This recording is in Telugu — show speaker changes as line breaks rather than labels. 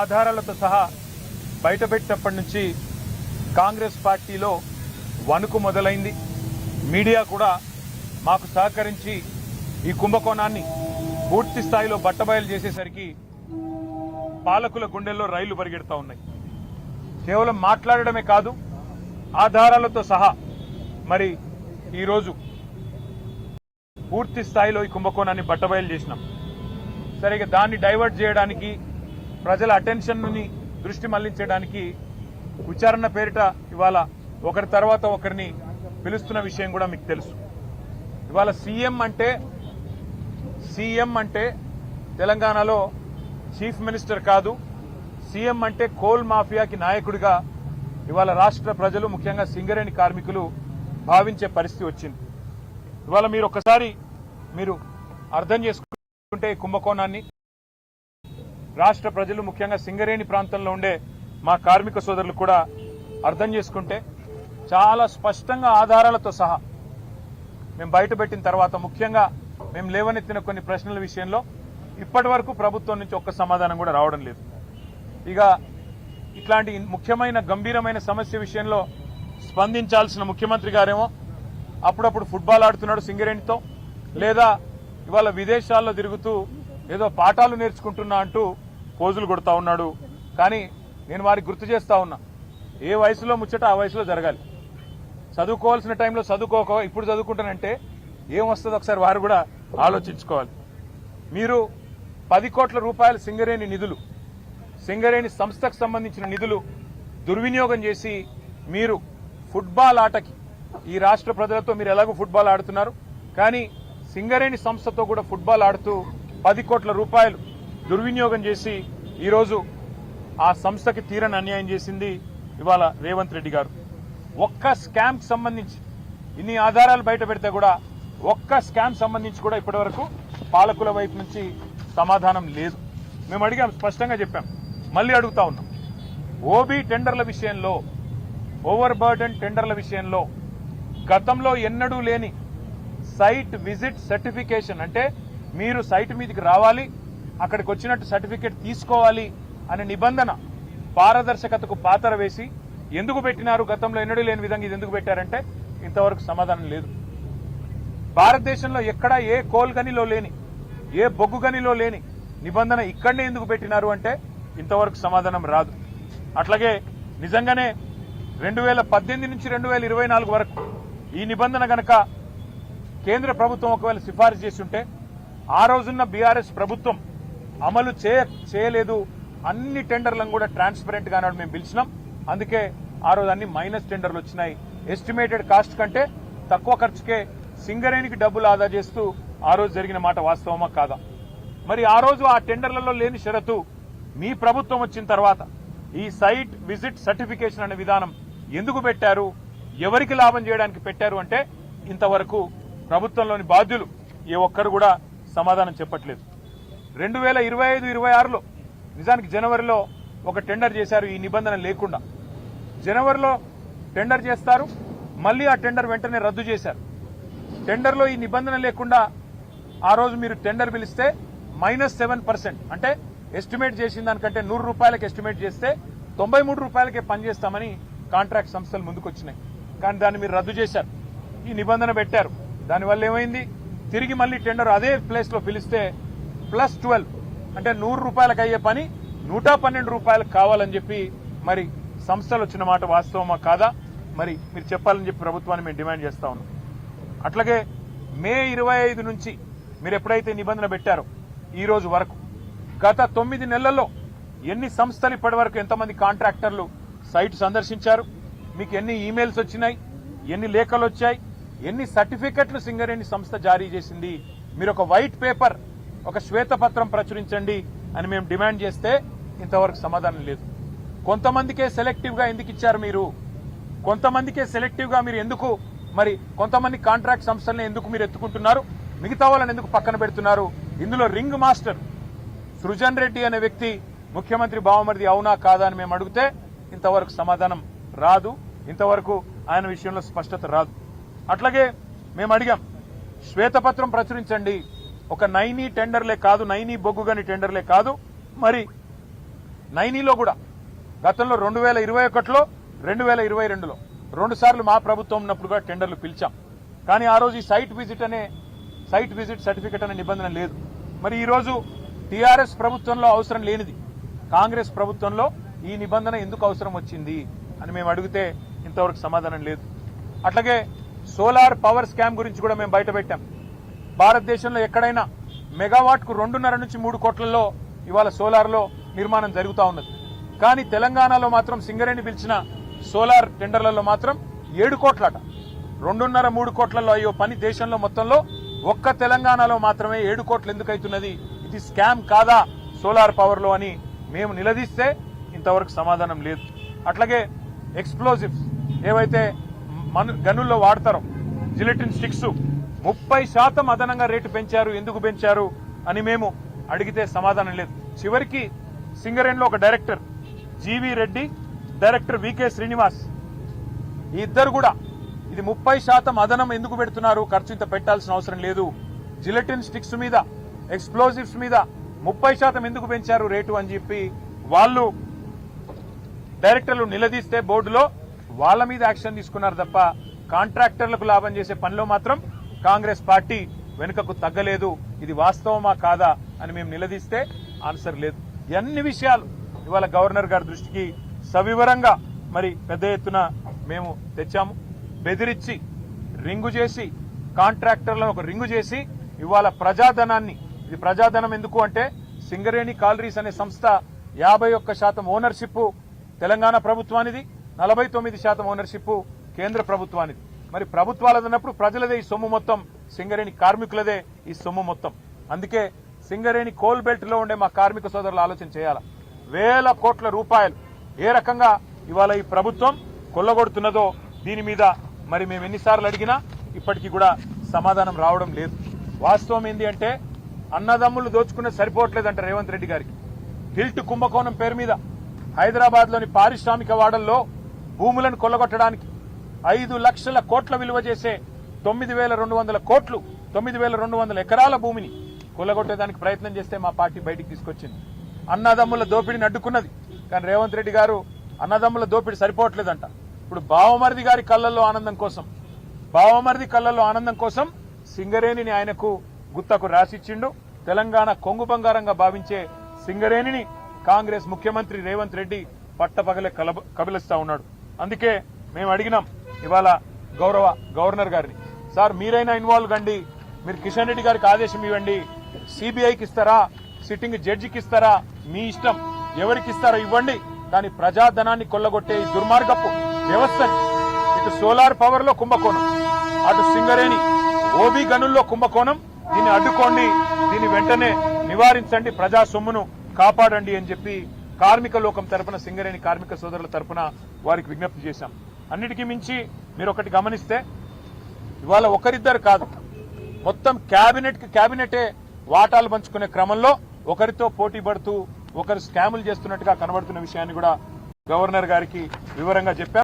ఆధారాలతో సహా బయటపెట్టినప్పటి నుంచి కాంగ్రెస్ పార్టీలో వణుకు మొదలైంది. మీడియా కూడా మాకు సహకరించి ఈ కుంభకోణాన్ని పూర్తి స్థాయిలో బట్టబయలు చేసేసరికి పాలకుల గుండెల్లో రైళ్లు పరిగెడతా ఉన్నాయి. కేవలం మాట్లాడడమే కాదు, ఆధారాలతో సహా మరి ఈరోజు పూర్తి స్థాయిలో ఈ కుంభకోణాన్ని బట్టబయలు చేసినాం. సరిగా దాన్ని డైవర్ట్ చేయడానికి, ప్రజల అటెన్షన్ని దృష్టి మళ్లించడానికి విచారణ పేరిట ఇవాళ ఒకరి తర్వాత ఒకరిని పిలుస్తున్న విషయం కూడా మీకు తెలుసు. ఇవాళ సీఎం అంటే తెలంగాణలో చీఫ్ మినిస్టర్ కాదు, సీఎం అంటే కోల్ మాఫియాకి నాయకుడిగా ఇవాళ రాష్ట్ర ప్రజలు, ముఖ్యంగా సింగరేణి కార్మికులు భావించే పరిస్థితి వచ్చింది. ఇవాళ మీరు ఒక్కసారి అర్థం చేసుకుంటే కుంభకోణాన్ని రాష్ట్ర ప్రజలు, ముఖ్యంగా సింగరేణి ప్రాంతంలో ఉండే మా కార్మిక సోదరులు కూడా అర్థం చేసుకుంటే చాలా స్పష్టంగా ఆధారాలతో సహా మేము బయటపెట్టిన తర్వాత, ముఖ్యంగా మేము లేవనెత్తిన కొన్ని ప్రశ్నల విషయంలో ఇప్పటి వరకు ప్రభుత్వం నుంచి ఒక్క సమాధానం కూడా రావడం లేదు. ఇక ఇట్లాంటి ముఖ్యమైన గంభీరమైన సమస్య విషయంలో స్పందించాల్సిన ముఖ్యమంత్రి గారేమో అప్పుడప్పుడు ఫుట్బాల్ ఆడుతున్నాడు సింగరేణితో, లేదా ఇవాళ విదేశాల్లో తిరుగుతూ ఏదో పాఠాలు నేర్చుకుంటున్నా అంటూ పోజులు కొడతా ఉన్నాడు. కానీ నేను వారికి గుర్తు చేస్తా ఉన్నా, ఏ వయసులో ముచ్చట ఆ వయసులో జరగాలి. చదువుకోవాల్సిన టైంలో చదువుకోక ఇప్పుడు చదువుకుంటానంటే ఏం వస్తుందో ఒకసారి వారు కూడా ఆలోచించుకోవాలి. మీరు 10 కోట్ల రూపాయల సింగరేణి నిధులు, సింగరేణి సంస్థకు సంబంధించిన నిధులు దుర్వినియోగం చేసి మీరు ఫుట్బాల్ ఆటకి, ఈ రాష్ట్ర ప్రజలతో మీరు ఎలాగో ఫుట్బాల్ ఆడుతున్నారు, కానీ సింగరేణి సంస్థతో కూడా ఫుట్బాల్ ఆడుతూ 10 కోట్ల రూపాయలు దుర్వినియోగం చేసి ఈరోజు ఆ సంస్థకి తీరని అన్యాయం చేసింది ఇవాళ రేవంత్ రెడ్డి గారు. ఒక్క స్కామ్ సంబంధించి ఇన్ని ఆధారాలు బయట పెడితే కూడా ఒక్క స్కామ్ సంబంధించి కూడా ఇప్పటివరకు పాలకుల వైపు నుంచి సమాధానం లేదు. మేము అడిగాం, స్పష్టంగా చెప్పాం, మళ్ళీ అడుగుతా ఉన్నాం. ఓబీ టెండర్ల విషయంలో, ఓవర్ బర్డెన్ టెండర్ల విషయంలో గతంలో ఎన్నడూ లేని సైట్ విజిట్ సర్టిఫికేషన్, అంటే మీరు సైట్ మీదకి రావాలి, అక్కడికి వచ్చినట్టు సర్టిఫికేట్ తీసుకోవాలి అనే నిబంధన పారదర్శకతకు పాతర వేసి ఎందుకు పెట్టినారు, గతంలో ఎన్నడూ లేని విధంగా ఇది ఎందుకు పెట్టారంటే ఇంతవరకు సమాధానం లేదు. భారతదేశంలో ఎక్కడా ఏ కోల్ గనిలో లేని, ఏ బొగ్గు గనిలో లేని నిబంధన ఇక్కడనే ఎందుకు పెట్టినారు అంటే ఇంతవరకు సమాధానం రాదు. అట్లాగే నిజంగానే 2018 నుంచి 2024 వరకు ఈ నిబంధన గనక కేంద్ర ప్రభుత్వం ఒకవేళ సిఫారసు చేసి ఉంటే ఆ రోజున్న బీఆర్ఎస్ ప్రభుత్వం అమలు చేయలేదు. అన్ని టెండర్లను కూడా ట్రాన్స్పరెంట్ గా మేము పిలిచినాం. అందుకే ఆ రోజు అన్ని మైనస్ టెండర్లు వచ్చినాయి. ఎస్టిమేటెడ్ కాస్ట్ కంటే తక్కువ ఖర్చుకే సింగరేణికి డబ్బులు ఆదా చేస్తూ ఆ రోజు జరిగిన మాట వాస్తవమా కాదా? మరి ఆ రోజు ఆ టెండర్లలో లేని షరతు మీ ప్రభుత్వం వచ్చిన తర్వాత ఈ సైట్ విజిట్ సర్టిఫికేషన్ అనే విధానం ఎందుకు పెట్టారు, ఎవరికి లాభం చేయడానికి పెట్టారు అంటే ఇంతవరకు ప్రభుత్వంలోని బాధ్యులు ఏ ఒక్కరు కూడా సమాధానం చెప్పట్లేదు. 2025-26లో నిజానికి జనవరిలో ఒక టెండర్ చేశారు ఈ నిబంధన లేకుండా. జనవరిలో టెండర్ చేస్తారు, మళ్ళీ ఆ టెండర్ వెంటనే రద్దు చేశారు. టెండర్లో ఈ నిబంధన లేకుండా ఆ రోజు మీరు టెండర్ పిలిస్తే -7%, అంటే ఎస్టిమేట్ చేసిన దానికంటే 100 రూపాయలకు ఎస్టిమేట్ చేస్తే 93 రూపాయలకే పనిచేస్తామని కాంట్రాక్ట్ సంస్థలు ముందుకొచ్చినాయి. కానీ దాన్ని మీరు రద్దు చేశారు, ఈ నిబంధన పెట్టారు. దానివల్ల ఏమైంది, తిరిగి మళ్ళీ టెండర్ అదే ప్లేస్ లో పిలిస్తే +12, అంటే 100 రూపాయలకు అయ్యే పని 112 రూపాయలకు కావాలని చెప్పి మరి సంస్థలు వచ్చిన మాట వాస్తవమా కాదా మరి మీరు చెప్పాలని చెప్పి ప్రభుత్వాన్ని మేము డిమాండ్ చేస్తా ఉన్నాం. అట్లాగే మే 25 నుంచి మీరు ఎప్పుడైతే నిబంధన పెట్టారో ఈ రోజు వరకు గత 9 నెలల్లో ఎన్ని సంస్థలు ఇప్పటి వరకు, ఎంతమంది కాంట్రాక్టర్లు సైట్ సందర్శించారు, మీకు ఎన్ని ఈమెయిల్స్ వచ్చినాయి, ఎన్ని లేఖలు వచ్చాయి, ఎన్ని సర్టిఫికెట్లు సింగరేణి సంస్థ జారీ చేసింది, మీరు ఒక వైట్ పేపర్, ఒక శ్వేతపత్రం ప్రచురించండి అని మేము డిమాండ్ చేస్తే ఇంతవరకు సమాధానం లేదు. కొంతమందికే సెలెక్టివ్ గా ఎందుకు ఇచ్చారు మీరు, కొంతమందికే సెలెక్టివ్ గా మీరు ఎందుకు, మరి కొంతమంది కాంట్రాక్ట్ సంస్థలను ఎందుకు మీరు ఎత్తుకుంటున్నారు, మిగతా వాళ్ళని ఎందుకు పక్కన పెడుతున్నారు? ఇందులో రింగ్ మాస్టర్ సృజన్ రెడ్డి అనే వ్యక్తి ముఖ్యమంత్రి బావమరిది అవునా కాదా అని మేము అడిగితే ఇంతవరకు సమాధానం రాదు, ఇంతవరకు ఆయన విషయంలో స్పష్టత రాదు. అట్లాగే మేము అడిగాం, శ్వేతపత్రం ప్రచురించండి, ఒక నైనీ టెండర్లే కాదు, నైనీ బొగ్గు గని టెండర్లే కాదు, మరి నైనీలో కూడా గతంలో 2021లో 2022లో 2 సార్లు మా ప్రభుత్వం ఉన్నప్పుడు కూడా టెండర్లు పిలిచాం. కానీ ఆ రోజు ఈ సైట్ విజిట్ సర్టిఫికెట్ అనే నిబంధన లేదు. మరి ఈ రోజు టీఆర్ఎస్ ప్రభుత్వంలో అవసరం లేనిది కాంగ్రెస్ ప్రభుత్వంలో ఈ నిబంధన ఎందుకు అవసరం వచ్చింది అని మేము అడిగితే ఇంతవరకు సమాధానం లేదు. అట్లాగే సోలార్ పవర్ స్కామ్ గురించి కూడా మేము బయట పెట్టాం. భారతదేశంలో ఎక్కడైనా మెగావాట్కు 2.5 నుంచి 3 కోట్లలో ఇవాళ సోలార్లో నిర్మాణం జరుగుతూ ఉన్నది. కానీ తెలంగాణలో మాత్రం సింగరేణి పిలిచిన సోలార్ టెండర్లలో మాత్రం 7 కోట్లట. 2.5-3 కోట్లలో అయ్యో పని దేశంలో మొత్తంలో ఒక్క తెలంగాణలో మాత్రమే 7 కోట్లు ఎందుకు అవుతున్నది? ఇది స్కామ్ కాదా సోలార్ పవర్ లో అని మేము నిలదీస్తే ఇంతవరకు సమాధానం లేదు. అట్లాగే ఎక్స్ప్లోజివ్స్ ఏవైతే గనుల్లో వాడతారో జిలెటిన్ స్టిక్స్ 30% అదనంగా రేటు పెంచారు, ఎందుకు పెంచారు అని మేము అడిగితే సమాధానం లేదు. చివరికి సింగరేణిలో ఒక director GV Reddy, director VK Srinivas ఈ ఇద్దరు కూడా ఇది 30% అదనం ఎందుకు పెడుతున్నారు, ఖర్చు ఇంత పెట్టాల్సిన అవసరం లేదు, జిలెటిన్ స్టిక్స్ మీద ఎక్స్ప్లోజివ్స్ మీద 30% ఎందుకు పెంచారు రేటు అని చెప్పి వాళ్ళు డైరెక్టర్లు నిలదీస్తే బోర్డులో వాళ్ళ మీద యాక్షన్ తీసుకున్నారు తప్ప కాంట్రాక్టర్లకు లాభం చేసే పనిలో మాత్రం కాంగ్రెస్ పార్టీ వెనుకకు తగ్గలేదు. ఇది వాస్తవమా కాదా అని మేము నిలదీస్తే ఆన్సర్ లేదు. అన్ని విషయాలు ఇవాళ గవర్నర్ గారి దృష్టికి సవివరంగా మరి పెద్ద ఎత్తున మేము తెచ్చాము. బెదిరించి రింగు చేసి కాంట్రాక్టర్లను ఒక రింగు చేసి ఇవాళ ప్రజాధనాన్ని, ఇది ప్రజాధనం ఎందుకు అంటే సింగరేణి కాలరీస్ అనే సంస్థ 51% ఓనర్షిప్ తెలంగాణ ప్రభుత్వానిది, 49% ఓనర్షిప్ కేంద్ర ప్రభుత్వానిది. మరి ప్రభుత్వాలదన్నప్పుడు ప్రజలదే ఈ సొమ్ము మొత్తం, సింగరేణి కార్మికులదే ఈ సొమ్ము మొత్తం. అందుకే సింగరేణి కోల్ బెల్ట్ లో ఉండే మా కార్మిక సోదరులు ఆలోచన చేయాలి. వేల కోట్ల రూపాయలు ఏ రకంగా ఇవాళ ఈ ప్రభుత్వం కొల్లగొడుతున్నదో దీని మీద మరి మేము ఎన్నిసార్లు అడిగినా ఇప్పటికీ కూడా సమాధానం రావడం లేదు. వాస్తవం ఏంటి అంటే అన్నదమ్ములు దోచుకునే సరిపోవట్లేదంట రేవంత్ రెడ్డి గారికి. హిల్ట్ కుంభకోణం పేరు మీద హైదరాబాద్ లోని పారిశ్రామిక వాడల్లో భూములను కొల్లగొట్టడానికి 5 లక్షల కోట్ల విలువ చేసే 9,200 కోట్లు, 9,200 ఎకరాల భూమిని కొల్లగొట్టేదానికి ప్రయత్నం చేస్తే మా పార్టీ బయటికి తీసుకొచ్చింది. అన్నదమ్ముల దోపిడిని అడ్డుకున్నది. కానీ రేవంత్ రెడ్డి గారు అన్నదమ్ముల దోపిడి సరిపోవట్లేదంట. ఇప్పుడు బావమరిది గారి కళ్ళల్లో ఆనందం కోసం సింగరేణిని ఆయనకు గుత్తకు రాసిచ్చిండు. తెలంగాణ కొంగు బంగారంగా భావించే సింగరేణిని కాంగ్రెస్ ముఖ్యమంత్రి రేవంత్ రెడ్డి పట్టపగలే కబిలిస్తా ఉన్నాడు. అందుకే మేము అడిగినాం ఇవాళ గౌరవ గవర్నర్ గారిని, సార్ మీరైనా ఇన్వాల్వ్ కండి, మీరు కిషన్ రెడ్డి గారికి ఆదేశం ఇవ్వండి, సిబిఐకి ఇస్తారా, సిట్టింగ్ జడ్జికి ఇస్తారా, మీ ఇష్టం, ఎవరికి ఇస్తారో ఇవ్వండి. కానీ ప్రజాధనాన్ని కొల్లగొట్టే ఈ దుర్మార్గపు వ్యవస్థని, ఇటు సోలార్ పవర్ లో కుంభకోణం, అటు సింగరేణి ఓబీ గనుల్లో కుంభకోణం, దీన్ని అడ్డుకోండి, దీన్ని వెంటనే నివారించండి, ప్రజా సొమ్మును కాపాడండి అని చెప్పి కార్మిక లోకం తరపున, సింగరేణి కార్మిక సోదరుల తరపున వారికి విజ్ఞప్తి చేశాం. అన్నిటికీ మించి మీరు ఒకటి గమనిస్తే ఇవాళ ఒకరిద్దరు కాదు, మొత్తం క్యాబినెటే వాటాలు పంచుకునే క్రమంలో ఒకరితో పోటీ పడుతూ ఒకరు స్కాములు చేస్తున్నట్టుగా కనబడుతున్న విషయాన్ని కూడా గవర్నర్ గారికి వివరంగా చెప్పారు.